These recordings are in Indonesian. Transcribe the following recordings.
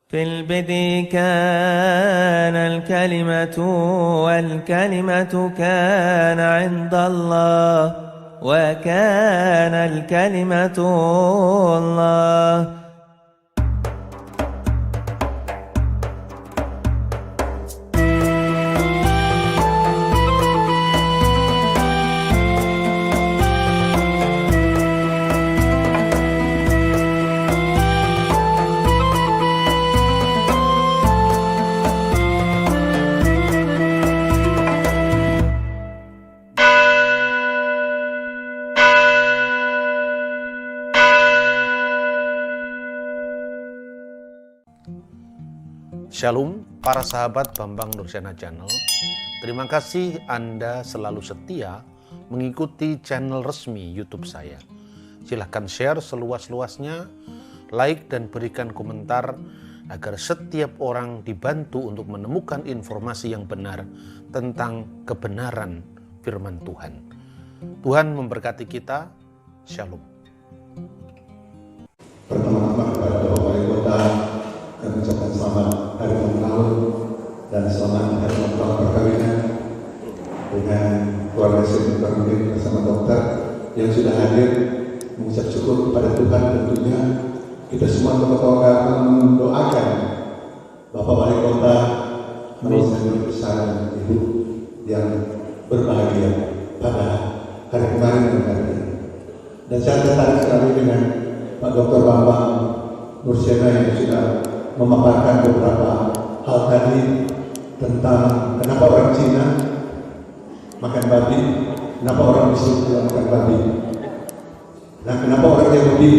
في البدء كان الكلمة والكلمة كان عند الله وكان الكلمة الله. Shalom para sahabat Bambang Nursyana Channel. Terima kasih Anda selalu setia mengikuti channel resmi YouTube saya. Silahkan share seluas-luasnya, like dan berikan komentar agar setiap orang dibantu untuk menemukan informasi yang benar tentang kebenaran firman Tuhan. Tuhan memberkati kita. Shalom. Pertama-tama kepada Bapak Wali Kota, kami ucapkan selamat hari ulang tahun dan selamat hari ulang tahun perkawinan dengan keluarga Senator Mungkin bersama dokter yang sudah hadir. Mengucap syukur kepada Tuhan. Tentunya kita semua akan mendoakan Bapak Wali Kota Senior besar dan Ibu yang berbahagia pada hari kemarin dan hari ini. Dan saya tertarik sekali dengan Pak Dr. Bambang Nursyana yang sudah memaparkan beberapa hal tadi tentang kenapa orang Cina makan babi, kenapa orang Muslim tidak makan babi, nah kenapa orang Yahudi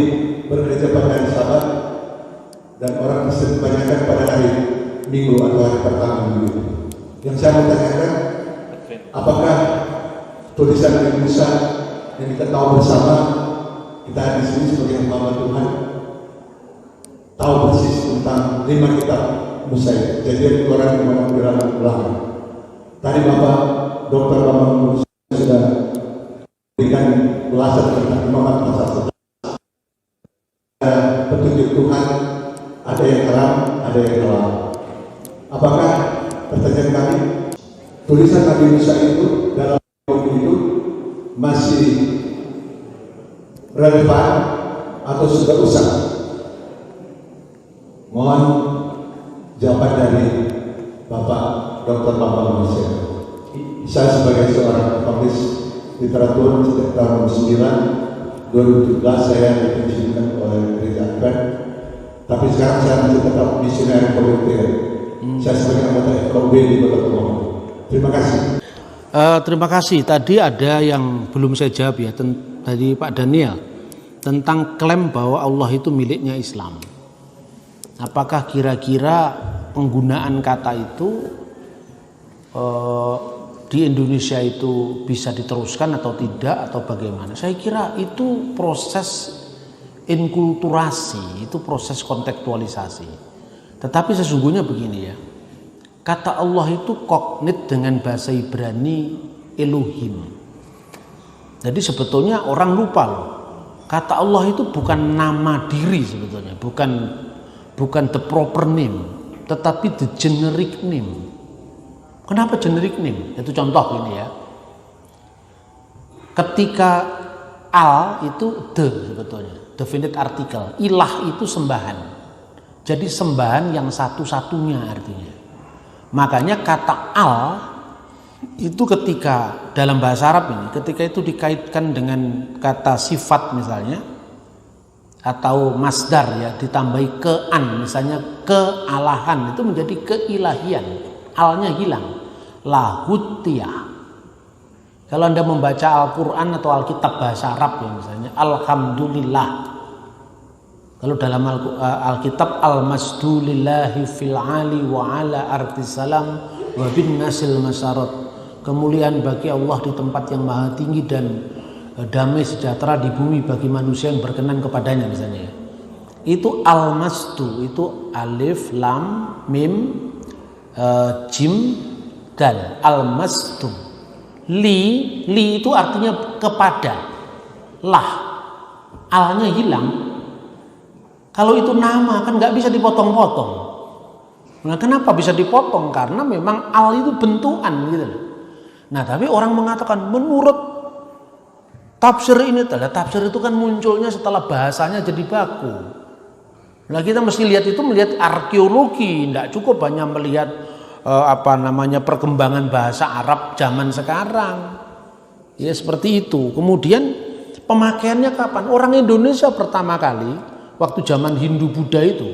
bekerja pada hari Sabat dan orang Kristen kebanyakan pada hari Minggu atau hari pertama Minggu. Yang saya mau tanyakan, apakah tulisan Nabi Musa yang kita tahu bersama, kita di sini sebagai hamba Tuhan tahu persis tentang 5 kitab Musa, Kejadian, Keluaran, Kematian, Ulangan. Tadi Bapak Dr. Bambang Musa sudah berikan ulasan tentang Imamat pasal 11. Ada petunjuk Tuhan, ada yang terang, ada yang gelap. Apakah pertanyaan kami, tulisan Nabi Musa itu dalam buku itu masih relevan atau sudah usang? Mohon jawaban dari Bapak Dr. Bambang Nursyana. Saya sebagai seorang penulis literatur sejak tahun 2017 saya dipensiunkan oleh Gereja Advent, tapi sekarang saya masih tetap misioner volunteer. Saya sebagai anggota FKUB di Kota Tomang. Terima kasih. Terima kasih. Tadi ada yang belum saya jawab ya, dari Pak Daniel tentang klaim bahwa Allah itu miliknya Islam. Apakah kira-kira penggunaan kata itu di Indonesia itu bisa diteruskan atau tidak atau bagaimana? Saya kira itu proses inkulturasi, itu proses kontekstualisasi. Tetapi sesungguhnya begini ya, kata Allah itu kognit dengan bahasa Ibrani Elohim. Jadi sebetulnya orang lupa loh, kata Allah itu bukan nama diri sebetulnya, bukan the proper name, tetapi the generic name. Kenapa generic name? Itu contoh ini ya. Ketika al itu the sebetulnya, definite article. Ilah itu sembahan. Jadi sembahan yang satu-satunya artinya. Makanya kata al itu ketika dalam bahasa Arab ini, ketika itu dikaitkan dengan kata sifat misalnya, atau masdar ya, ditambahi kean, misalnya kealahan, itu menjadi keilahian, alnya hilang, lahutiyah. Kalau Anda membaca Al-Quran atau Alkitab bahasa Arab ya, misalnya Alhamdulillah, kalau dalam Alkitab Al-Masdulillahi fil ali wa ala artisalam wa bin nasil masarot, kemuliaan bagi Allah di tempat yang maha tinggi dan damai sejahtera di bumi bagi manusia yang berkenan kepadanya misalnya. Itu al-masdu, itu alif, lam, mim, jim, dal. Al-masdu. Li itu artinya kepada. Lah, alnya hilang. Kalau itu nama kan nggak bisa dipotong-potong. Nah, kenapa bisa dipotong? Karena memang al itu bentukan gitu. Nah, tapi orang mengatakan menurut tafsir ini, tafsir itu kan munculnya setelah bahasanya jadi baku. Nah, kita mesti lihat itu melihat arkeologi, tidak cukup hanya melihat perkembangan bahasa Arab zaman sekarang. Ya seperti itu. Kemudian pemakaiannya kapan? Orang Indonesia pertama kali waktu zaman Hindu Buddha itu,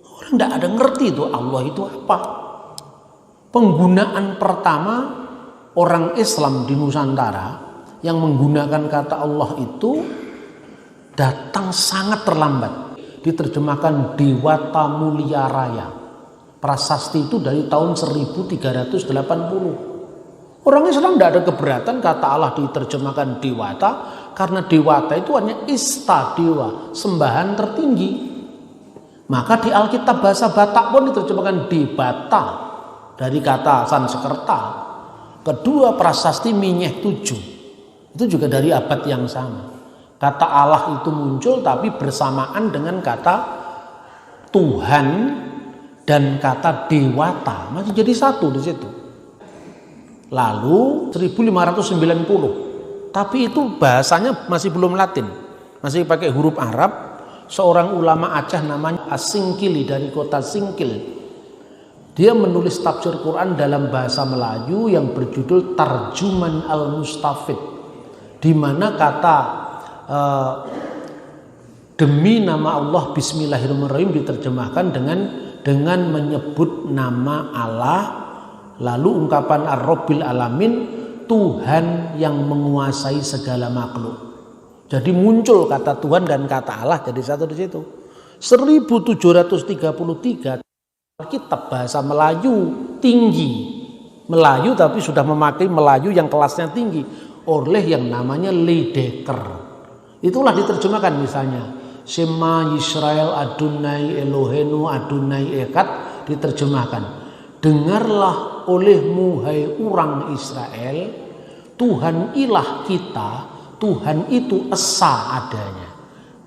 orang tidak ada ngerti itu Allah itu apa. Penggunaan pertama orang Islam di Nusantara yang menggunakan kata Allah itu datang sangat terlambat. Diterjemahkan Dewata Mulia Raya. Prasasti itu dari tahun 1380. Orang Islam tidak ada keberatan kata Allah diterjemahkan Dewata, karena Dewata itu hanya ista dewa, sembahan tertinggi. Maka di Alkitab bahasa Batak pun diterjemahkan Debata dari kata Sanskerta. Kedua prasasti Minyeh 7 itu juga dari abad yang sama. Kata Allah itu muncul tapi bersamaan dengan kata Tuhan dan kata Dewata, masih jadi satu di situ. Lalu 1590, tapi itu bahasanya masih belum Latin, masih pakai huruf Arab. Seorang ulama Aceh namanya Asingkili dari kota Singkil, dia menulis tafsir Quran dalam bahasa Melayu yang berjudul Tarjuman Al-Mustafid, di mana kata demi nama Allah Bismillahirrahmanirrahim diterjemahkan dengan menyebut nama Allah, lalu ungkapan Ar-Rabbil Alamin, Tuhan yang menguasai segala makhluk. Jadi muncul kata Tuhan dan kata Allah jadi satu di situ. 1733 kitab bahasa Melayu tinggi, Melayu tapi sudah memakai Melayu yang kelasnya tinggi oleh yang namanya Lydekker. Itulah diterjemahkan misalnya Shema Yisrael Adonai Elohenu Adonai Echad, diterjemahkan dengarlah olehmu hai orang Israel, Tuhan ilah kita, Tuhan itu esa adanya.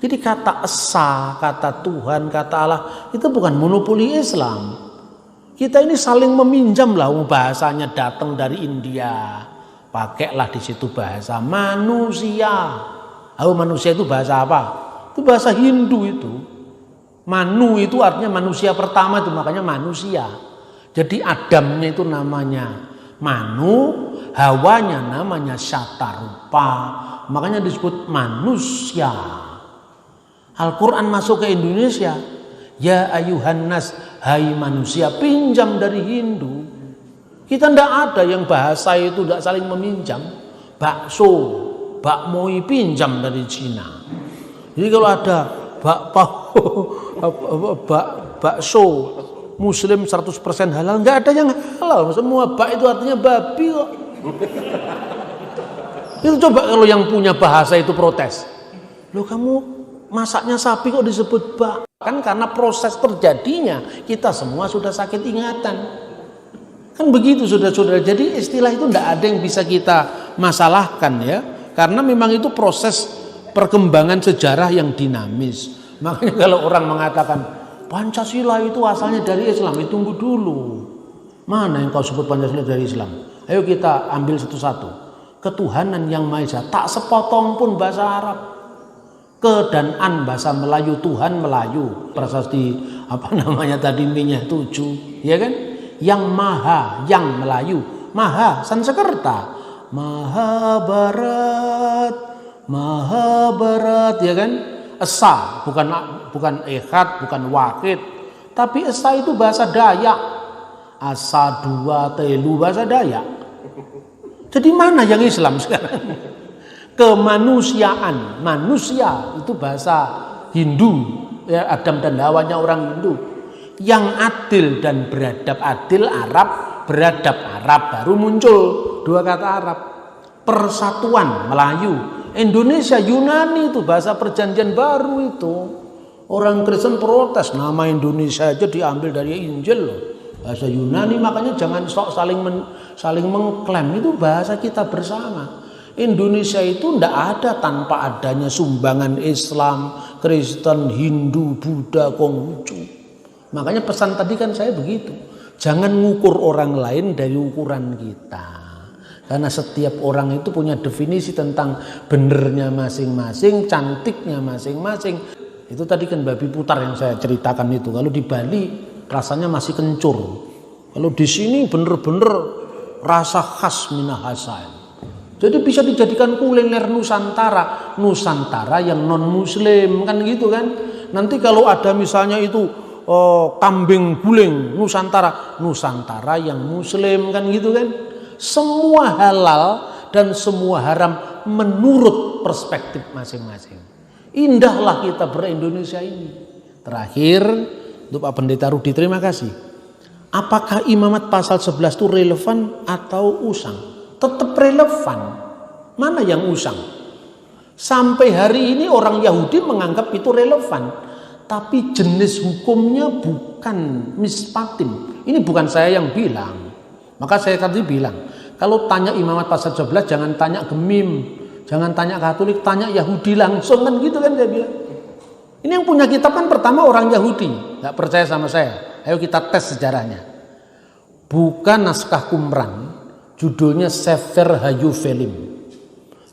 Jadi kata esa, kata Tuhan, kata Allah itu bukan monopoli Islam. Kita ini saling meminjam lah, bahasanya datang dari India, pakailah di situ bahasa manusia. Manusia itu bahasa apa? Itu bahasa Hindu itu. Manu itu artinya manusia pertama, itu makanya manusia. Jadi Adamnya itu namanya Manu, Hawanya namanya Syatarupa, makanya disebut manusia. Al-Quran masuk ke Indonesia, ya ayuhan nas, hai manusia, pinjam dari Hindu. Kita tidak ada yang bahasa itu tidak saling meminjam. Bakso, bakmoi pinjam dari Cina. Jadi kalau ada bakso Muslim 100% halal, nggak ada yang halal. Semua bak itu artinya babi kok. Itu coba kalau yang punya bahasa itu protes. Loh kamu masaknya sapi kok disebut bak? Kan karena proses terjadinya kita semua sudah sakit ingatan. Kan begitu saudara-saudara. Jadi istilah itu tidak ada yang bisa kita masalahkan ya. Karena memang itu proses perkembangan sejarah yang dinamis. Makanya kalau orang mengatakan Pancasila itu asalnya dari Islam, tunggu dulu. Mana yang kau sebut Pancasila dari Islam? Ayo kita ambil satu-satu. Ketuhanan yang Maha Esa, tak sepotong pun bahasa Arab. Ke dan an bahasa Melayu, Tuhan Melayu. Prasasti tadi Minyeh 7, ya kan? Yang Maha, yang Melayu, Maha Sanskerta. Maha Barat, ya kan? Esa, bukan Echad, bukan Wahid, tapi Esa itu bahasa Dayak. Asa dua telu bahasa Dayak. Jadi mana yang Islam sekarang? Kemanusiaan, manusia itu bahasa Hindu, ya, Adam dan Hawanya orang Hindu. Yang adil dan beradab adil Arab, beradab Arab, baru muncul dua kata Arab. Persatuan Melayu, Indonesia, Yunani itu bahasa perjanjian baru itu. Orang Kristen protes, nama Indonesia aja diambil dari Injil loh. Bahasa Yunani, makanya jangan sok saling mengklaim, itu bahasa kita bersama. Indonesia itu tidak ada tanpa adanya sumbangan Islam, Kristen, Hindu, Buddha, Konghucu. Makanya pesan tadi kan saya begitu. Jangan ngukur orang lain dari ukuran kita. Karena setiap orang itu punya definisi tentang benernya masing-masing, cantiknya masing-masing. Itu tadi kan babi putar yang saya ceritakan itu. Kalau di Bali rasanya masih kencur. Kalau di sini bener-bener rasa khas Minahasa. Jadi bisa dijadikan kuliner Nusantara. Nusantara yang non-muslim kan gitu kan. Nanti kalau ada misalnya itu kambing guling Nusantara, Nusantara yang muslim kan gitu kan. Semua halal dan semua haram menurut perspektif masing-masing. Indahlah kita ber-Indonesia ini. Terakhir untuk Pak Pendeta Rudi, terima kasih. Apakah imamat pasal 11 itu relevan atau usang? Tetap relevan. Mana yang usang? Sampai hari ini orang Yahudi menganggap itu relevan. Tapi jenis hukumnya bukan mispatim. Ini bukan saya yang bilang. Maka saya tadi bilang, kalau tanya imamat pasal 11 jangan tanya Gemim, jangan tanya Katolik, tanya Yahudi langsung kan gitu kan saya bilang. Ini yang punya kitab kan pertama orang Yahudi. Gak percaya sama saya? Ayo kita tes sejarahnya. Bukan naskah Qumran, judulnya Sefer Hayufelim.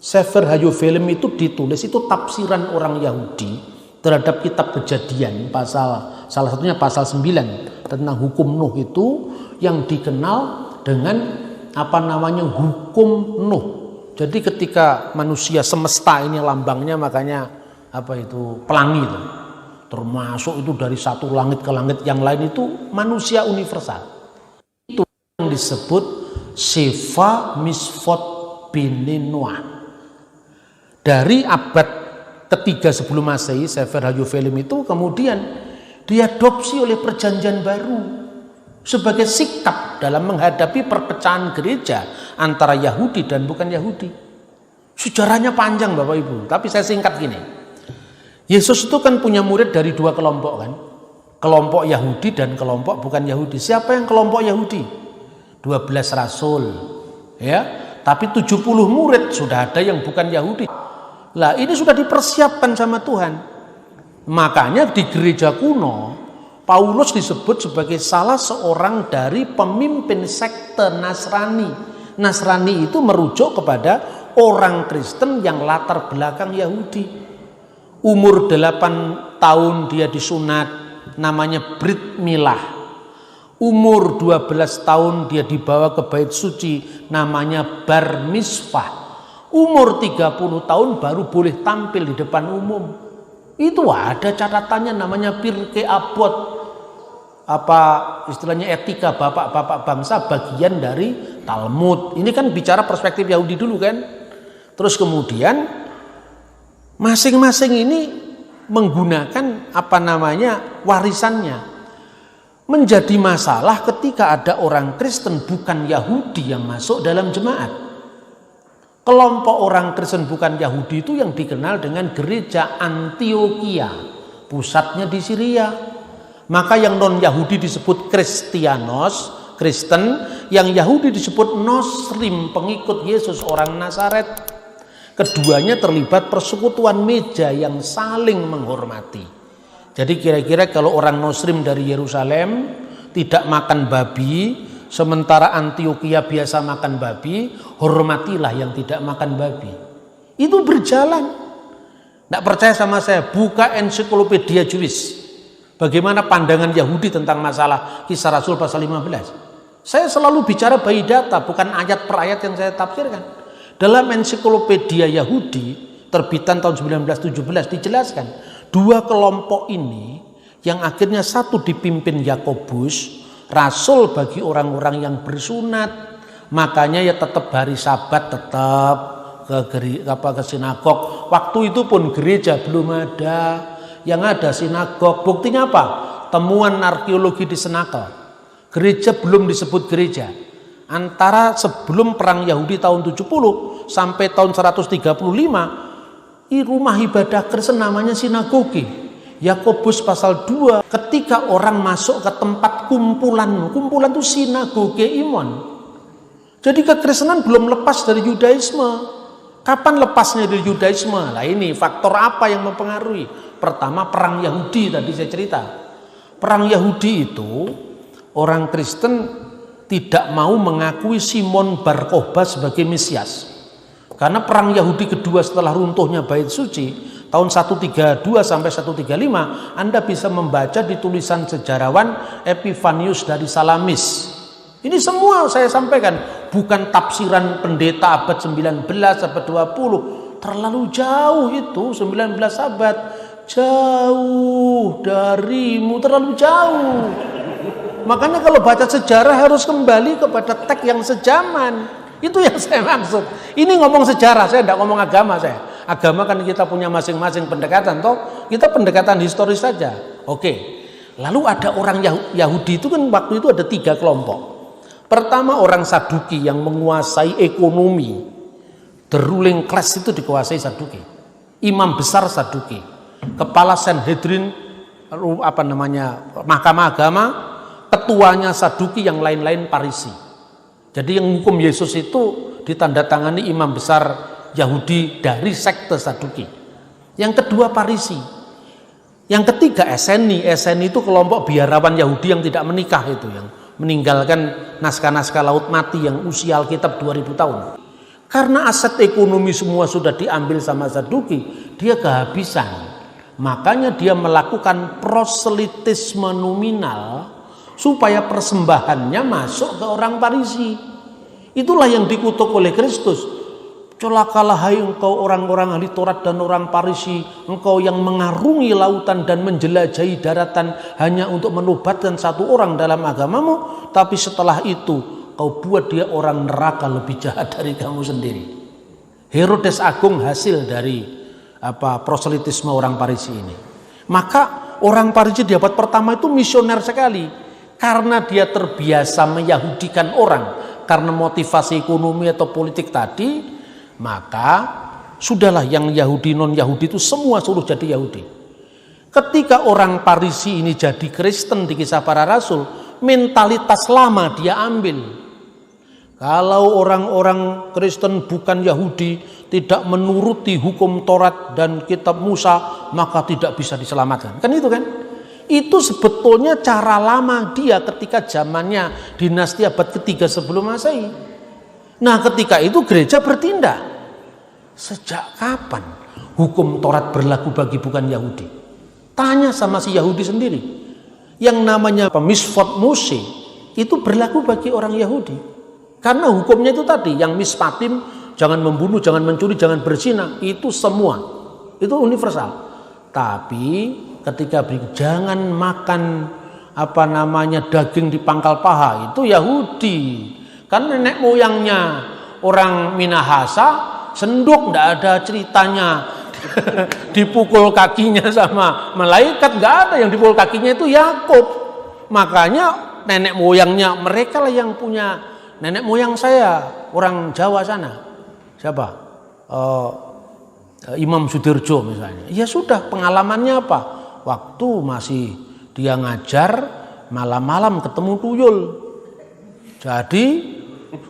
Sefer Hayufelim itu ditulis, itu tafsiran orang Yahudi terhadap kitab Kejadian, salah satunya pasal 9 tentang hukum Nuh itu yang dikenal dengan hukum Nuh. Jadi ketika manusia semesta ini lambangnya makanya pelangi itu. Termasuk itu dari satu langit ke langit yang lain itu manusia universal. Itu yang disebut Sheva Misfot Bene Noah. Dari abad ketiga sebelum Masehi, Sefer Hayufelim itu kemudian diadopsi oleh Perjanjian Baru sebagai sikap dalam menghadapi perpecahan gereja antara Yahudi dan bukan Yahudi. Sejarahnya panjang Bapak Ibu, tapi saya singkat gini. Yesus itu kan punya murid dari dua kelompok kan. Kelompok Yahudi dan kelompok bukan Yahudi. Siapa yang kelompok Yahudi? 12 rasul. Ya, tapi 70 murid sudah ada yang bukan Yahudi. Lah ini sudah dipersiapkan sama Tuhan. Makanya di gereja kuno Paulus disebut sebagai salah seorang dari pemimpin sekte Nasrani. Nasrani itu merujuk kepada orang Kristen yang latar belakang Yahudi. Umur 8 tahun dia disunat, namanya Brit Milah. Umur 12 tahun dia dibawa ke bait suci, namanya Bar Mitzvah. Umur 30 tahun baru boleh tampil di depan umum. Itu ada catatannya namanya Pirkei Avot. Istilahnya etika bapak-bapak bangsa, bagian dari Talmud. Ini kan bicara perspektif Yahudi dulu kan. Terus kemudian masing-masing ini menggunakan warisannya. Menjadi masalah ketika ada orang Kristen bukan Yahudi yang masuk dalam jemaat. Kelompok orang Kristen bukan Yahudi itu yang dikenal dengan gereja Antioquia, pusatnya di Syria. Maka yang non-Yahudi disebut Kristianos, Kristen, yang Yahudi disebut Nosrim, pengikut Yesus orang Nazaret. Keduanya terlibat persekutuan meja yang saling menghormati. Jadi kira-kira kalau orang Nosrim dari Yerusalem tidak makan babi, sementara Antioquia biasa makan babi, hormatilah yang tidak makan babi. Itu berjalan. Tidak percaya sama saya, buka ensiklopedia Jewish. Bagaimana pandangan Yahudi tentang masalah Kisah Rasul pasal 15. Saya selalu bicara by data, bukan ayat per ayat yang saya tafsirkan. Dalam ensiklopedia Yahudi, terbitan tahun 1917, dijelaskan dua kelompok ini yang akhirnya satu dipimpin Yakobus, rasul bagi orang-orang yang bersunat. Makanya ya tetap hari Sabat tetap ke sinagog. Waktu itu pun gereja belum ada, yang ada sinagog. Buktinya apa? Temuan arkeologi di Senakel. Gereja belum disebut gereja. Antara sebelum perang Yahudi tahun 70 sampai tahun 135, rumah ibadah Kristen namanya sinagoge. Yakobus pasal 2, ketika orang masuk ke tempat kumpulan itu sinagoge imon. Jadi kekristenan belum lepas dari Yudaisme. Kapan lepasnya dari Yudaisme? Nah ini faktor apa yang mempengaruhi? Pertama perang Yahudi tadi saya cerita. Perang Yahudi itu orang Kristen tidak mau mengakui Simon Bar Kokhba sebagai Mesias. Karena perang Yahudi kedua setelah runtuhnya Bait Suci tahun 132 sampai 135, Anda bisa membaca di tulisan sejarawan Epifanius dari Salamis. Ini semua saya sampaikan, bukan tafsiran pendeta abad 19, abad 20. Terlalu jauh itu, 19 abad. Jauh darimu, terlalu jauh. Makanya kalau baca sejarah harus kembali kepada teks yang sejaman. Itu yang saya maksud. Ini ngomong sejarah, saya tidak ngomong agama saya. Agama kan kita punya masing-masing pendekatan, toh kita pendekatan historis saja. Oke. Lalu ada orang Yahudi itu kan waktu itu ada 3 kelompok. Pertama orang Saduki yang menguasai ekonomi. The ruling class itu dikuasai Saduki. Imam besar Saduki. Kepala Sanhedrin, mahkamah agama, ketuanya Saduki, yang lain-lain Parisi. Jadi yang hukum Yesus itu ditandatangani imam besar Yahudi dari sekte Saduki. Yang kedua Parisi. Yang ketiga Eseni. Eseni itu kelompok biarawan Yahudi yang tidak menikah itu, yang meninggalkan naskah-naskah laut mati yang usia Alkitab 2000 tahun. Karena aset ekonomi semua sudah diambil sama Saduki, dia kehabisan. Makanya dia melakukan proselitisme nominal supaya persembahannya masuk ke orang Parisi. Itulah yang dikutuk oleh Kristus. Celakalah hai engkau orang-orang ahli Taurat dan orang Parisi, engkau yang mengarungi lautan dan menjelajahi daratan hanya untuk menobatkan satu orang dalam agamamu, tapi setelah itu kau buat dia orang neraka lebih jahat dari kamu sendiri. Herodes Agung hasil dari proselitisme orang Parisi ini. Maka orang Parisi di abad pertama itu misioner sekali. Karena dia terbiasa meyahudikan orang karena motivasi ekonomi atau politik tadi, maka sudahlah yang Yahudi non-Yahudi itu semua suruh jadi Yahudi. Ketika orang Parisi ini jadi Kristen di Kisah Para Rasul, mentalitas lama dia ambil. Kalau orang-orang Kristen bukan Yahudi, tidak menuruti hukum Taurat dan kitab Musa, maka tidak bisa diselamatkan. Kan itu kan? Itu sebetulnya cara lama dia ketika zamannya dinasti abad ketiga sebelum Masehi. Nah, ketika itu gereja bertindak. Sejak kapan hukum Taurat berlaku bagi bukan Yahudi? Tanya sama si Yahudi sendiri. Yang namanya misfot Mose itu berlaku bagi orang Yahudi. Karena hukumnya itu tadi, yang mispatim, jangan membunuh, jangan mencuri, jangan berzina, itu semua. Itu universal. Tapi ketika jangan makan daging di pangkal paha, itu Yahudi. Kan nenek moyangnya orang Minahasa senduk, tidak ada ceritanya dipukul kakinya sama malaikat, nggak ada. Yang dipukul kakinya itu Yakub. Makanya nenek moyangnya mereka lah yang punya. Nenek moyang saya orang Jawa sana, siapa? Imam Sudirjo misalnya. Ya sudah, pengalamannya apa? Waktu masih dia ngajar, malam-malam ketemu tuyul. Jadi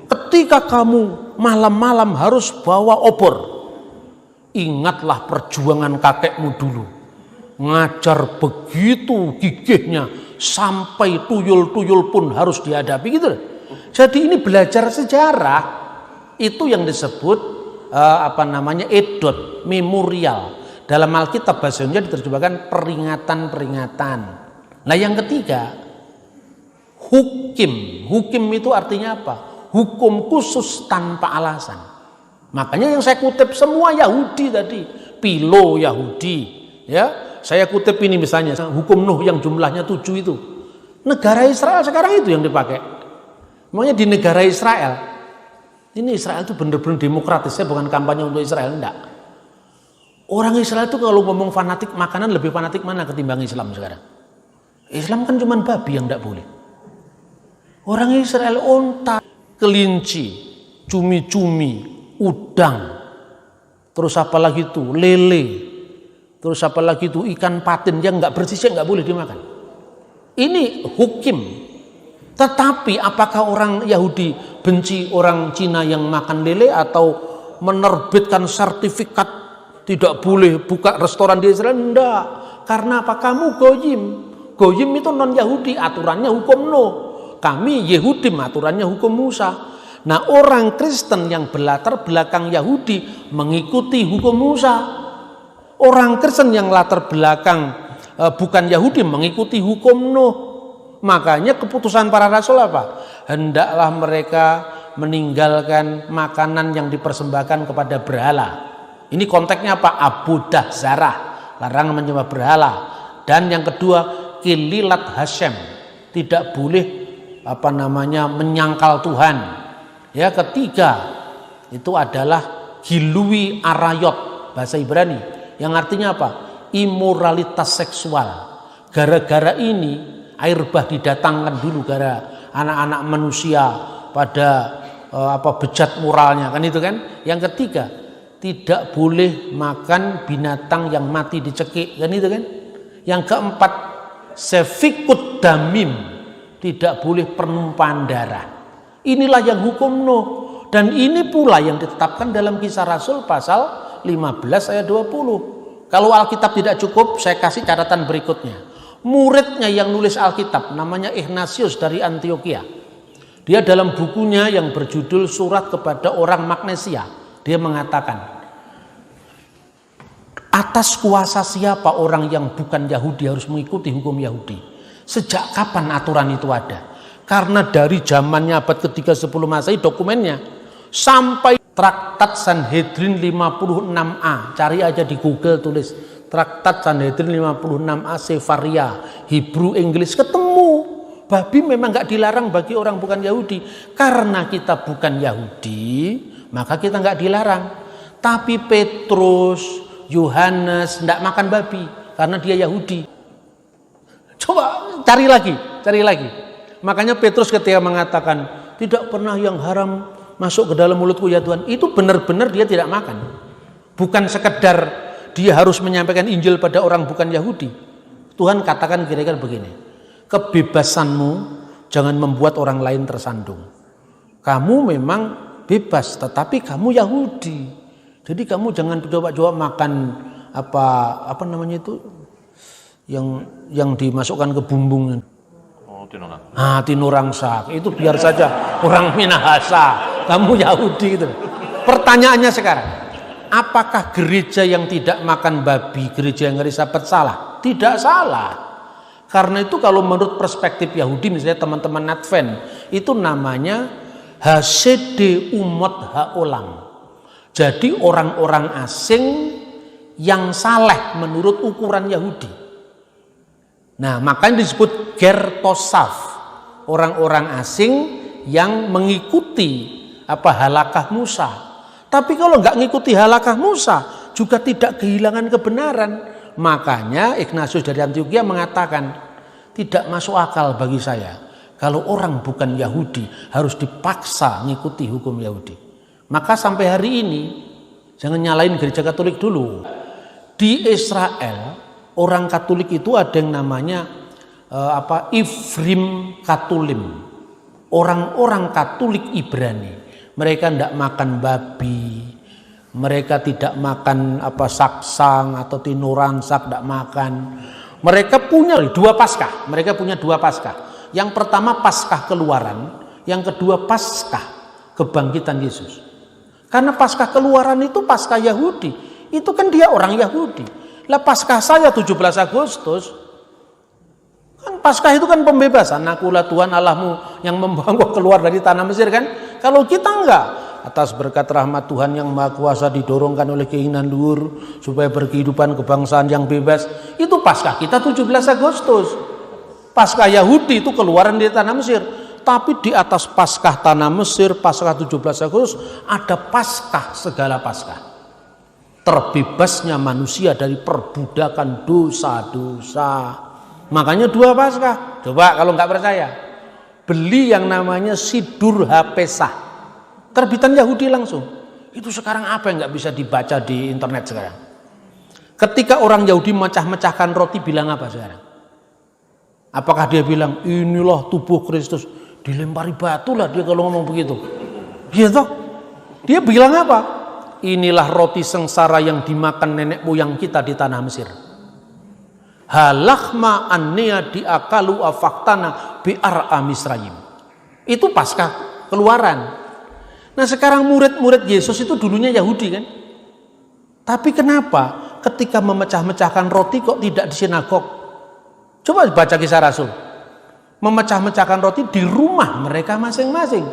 ketika kamu malam-malam harus bawa obor, ingatlah perjuangan kakekmu dulu. Ngajar begitu gigihnya sampai tuyul-tuyul pun harus dihadapi gitu. Jadi ini belajar sejarah, itu yang disebut edot, memorial. Dalam Alkitab bahasa Indonesia diterjemahkan peringatan-peringatan. Nah yang ketiga, hukim. Hukim itu artinya apa? Hukum khusus tanpa alasan. Makanya yang saya kutip semua Yahudi tadi. Pilo Yahudi. Ya, saya kutip ini misalnya, hukum Nuh yang jumlahnya 7 itu. Negara Israel sekarang itu yang dipakai. Makanya di negara Israel, ini Israel itu benar-benar demokratis. Saya bukan kampanye untuk Israel, enggak. Orang Israel itu kalau ngomong fanatik makanan, lebih fanatik mana ketimbang Islam sekarang? Islam kan cuma babi yang enggak boleh. Orang Israel onta, kelinci, cumi-cumi, udang, terus apa lagi itu, lele, terus apa lagi itu, ikan patin yang enggak bersisik enggak boleh dimakan. Ini hukum. Tetapi apakah orang Yahudi benci orang Cina yang makan lele atau menerbitkan sertifikat tidak boleh buka restoran di Israel? Enggak. Karena apa? Kamu goyim. Goyim itu non Yahudi, aturannya hukum Nuh. Kami Yehudim, aturannya hukum Musa. Nah, orang Kristen yang berlatar belakang Yahudi mengikuti hukum Musa. Orang Kristen yang latar belakang bukan Yahudi mengikuti hukum Nuh. Makanya keputusan para rasul apa? Hendaklah mereka meninggalkan makanan yang dipersembahkan kepada berhala. Ini konteksnya apa? Abudah zarah, larangan menyembah berhala. Dan yang kedua, kililat Hashem, tidak boleh menyangkal Tuhan. Ya, ketiga itu adalah gilui arayot, bahasa Ibrani, yang artinya apa? Imoralitas seksual. Gara-gara ini air bah didatangkan dulu, gara anak-anak manusia pada bejat moralnya, kan itu kan. Yang ketiga, tidak boleh makan binatang yang mati dicekik, kan itu kan. Yang keempat, sefikut damim, tidak boleh penumpahan darah. Inilah yang hukum Nuh, dan ini pula yang ditetapkan dalam Kisah Rasul pasal 15 ayat 20. Kalau Alkitab tidak cukup, saya kasih catatan berikutnya. Muridnya yang nulis Alkitab namanya Ignatius dari Antioquia. Dia dalam bukunya yang berjudul Surat kepada Orang Magnesia, dia mengatakan, atas kuasa siapa orang yang bukan Yahudi harus mengikuti hukum Yahudi? Sejak kapan aturan itu ada? Karena dari zamannya abad ketiga 10 Masehi dokumennya sampai Traktat Sanhedrin 56a. Cari aja di Google, tulis Traktat Sanhedrin 56a Sefaria, Hebrew, Inggris, ketemu. Babi memang nggak dilarang bagi orang bukan Yahudi. Karena kita bukan Yahudi, maka kita nggak dilarang. Tapi Petrus, Yohanes nggak makan babi karena dia Yahudi. Coba cari lagi. Makanya Petrus ketika mengatakan tidak pernah yang haram masuk ke dalam mulutku ya Tuhan, itu benar-benar dia tidak makan. Bukan sekedar dia harus menyampaikan Injil pada orang bukan Yahudi. Tuhan katakan kira-kira begini, kebebasanmu jangan membuat orang lain tersandung. Kamu memang bebas, tetapi kamu Yahudi. Jadi kamu jangan coba-coba makan apa namanya itu yang dimasukkan ke bumbung. Oh, tinurang. Tinurangsak. Itu biar saja orang Minahasa. Kamu Yahudi itu. Pertanyaannya sekarang, apakah gereja yang tidak makan babi, gereja yang hari Sabat salah? Tidak salah. Karena itu kalau menurut perspektif Yahudi, misalnya teman-teman Advent, itu namanya Hasede Umot Haolam. Jadi orang-orang asing yang saleh menurut ukuran Yahudi. Nah, makanya disebut Gertosaf, orang-orang asing yang mengikuti halakah Musa. Tapi kalau nggak ngikuti halakah Musa, juga tidak kehilangan kebenaran. Makanya Ignatius dari Antioquia mengatakan, tidak masuk akal bagi saya kalau orang bukan Yahudi harus dipaksa ngikuti hukum Yahudi. Maka sampai hari ini jangan nyalain gereja Katolik dulu. Di Israel orang Katolik itu ada yang namanya Ivrim Katolim. Orang-orang Katolik Ibrani. Mereka tidak makan babi, mereka tidak makan saksang atau tinurangsak, tidak makan. Mereka punya dua Paskah. Mereka punya dua Paskah. Yang pertama Paskah Keluaran, yang kedua Paskah Kebangkitan Yesus. Karena Paskah Keluaran itu Paskah Yahudi. Itu kan dia orang Yahudi. Lah Paskah saya 17 Agustus. Kan Paskah itu kan pembebasan. Akulah Tuhan Allahmu yang membawa keluar dari tanah Mesir kan. Kalau kita enggak. Atas berkat rahmat Tuhan yang Maha Kuasa didorongkan oleh keinginan luhur. Supaya berkehidupan kebangsaan yang bebas. Itu Paskah kita 17 Agustus. Paskah Yahudi itu keluaran dari tanah Mesir. Tapi di atas Paskah tanah Mesir, Paskah 17 Agustus, ada Paskah segala Paskah. Terbebasnya manusia dari perbudakan dosa-dosa. Makanya dua Paskah. Coba kalau nggak percaya, beli yang namanya Sidur HaPesach. Terbitan Yahudi langsung. Itu sekarang apa yang nggak bisa dibaca di internet sekarang? Ketika orang Yahudi mecah-mecahkan roti, bilang apa sekarang? Apakah dia bilang, inilah tubuh Kristus? Dilempari batu lah dia kalau ngomong begitu. Gitu. Dia bilang apa? Inilah roti sengsara yang dimakan nenek moyang kita di tanah Mesir. Halakma annea diakalu afaktana bi'ar'a Misrayim. Itu Paskah Keluaran. Nah sekarang murid-murid Yesus itu dulunya Yahudi kan. Tapi kenapa ketika memecah-mecahkan roti kok tidak di sinagog? Coba baca Kisah Rasul. Memecah-mecahkan roti di rumah mereka masing-masing.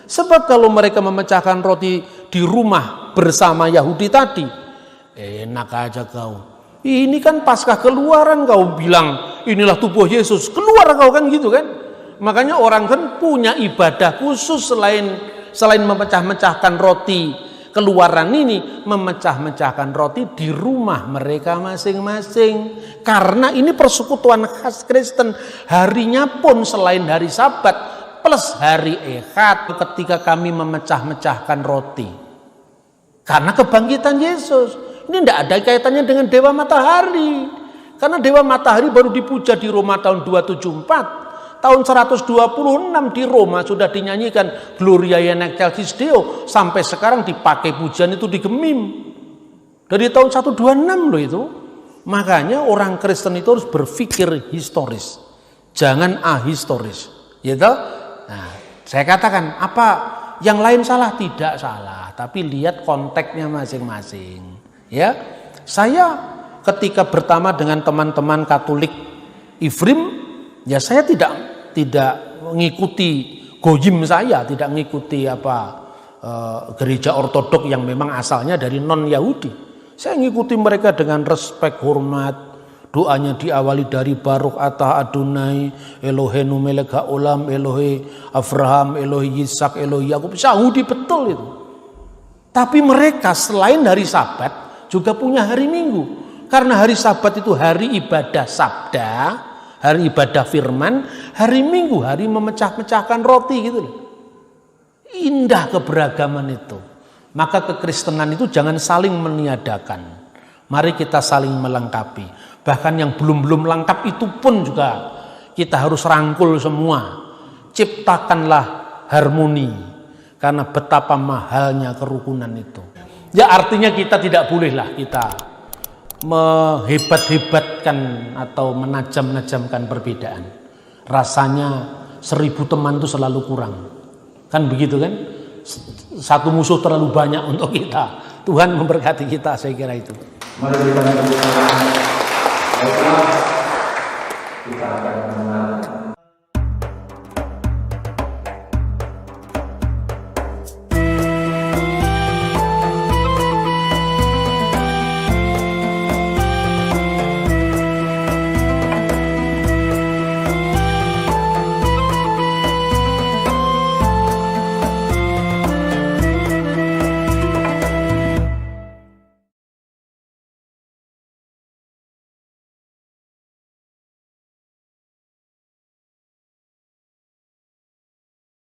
Sebab kalau mereka memecahkan roti di rumah bersama Yahudi tadi, enak aja kau. Ini kan Paskah Keluaran, kau bilang inilah tubuh Yesus. Keluar kau kan gitu kan. Makanya orang kan punya ibadah khusus selain memecah-mecahkan roti Keluaran ini, memecah-mecahkan roti di rumah mereka masing-masing. Karena ini persekutuan khas Kristen. Harinya pun selain hari Sabat plus hari Ehad ketika kami memecah-mecahkan roti. Karena kebangkitan Yesus. Ini tidak ada kaitannya dengan Dewa Matahari. Karena Dewa Matahari baru dipuja di Roma tahun 274. Tahun 126 di Roma sudah dinyanyikan Gloria in excelsis Deo. Sampai sekarang dipakai pujian itu di Gemim. Dari tahun 126 loh itu. Makanya orang Kristen itu harus berpikir historis. Jangan ahistoris. Gitu? Nah, saya katakan apa yang lain salah? Tidak salah. Tapi lihat konteksnya masing-masing. Ya, saya ketika bertama dengan teman-teman Katolik Ifrim, ya saya tidak mengikuti gojim saya, tidak mengikuti gereja ortodok yang memang asalnya dari non Yahudi. Saya mengikuti mereka dengan respek, hormat. Doanya diawali dari Baruch atah Adonai Eloheinu melech haolam Elohe Abraham Elohe Yitzhak Elohe Yakub. Yahudi betul itu. Tapi mereka selain hari Sabat juga punya hari Minggu. Karena hari Sabat itu hari ibadah sabda, hari ibadah firman, hari Minggu hari memecah-mecahkan roti gitu loh. Indah keberagaman itu. Maka kekristenan itu jangan saling meniadakan. Mari kita saling melengkapi. Bahkan yang belum lengkap itu pun juga kita harus rangkul semua. Ciptakanlah harmoni. Karena betapa mahalnya kerukunan itu. Ya artinya kita tidak bolehlah kita menghebat-hebatkan atau menajam-najamkan perbedaan. Rasanya 1000 teman itu selalu kurang. Kan begitu kan? Satu musuh terlalu banyak untuk kita. Tuhan memberkati kita, saya kira itu. Mari kita akan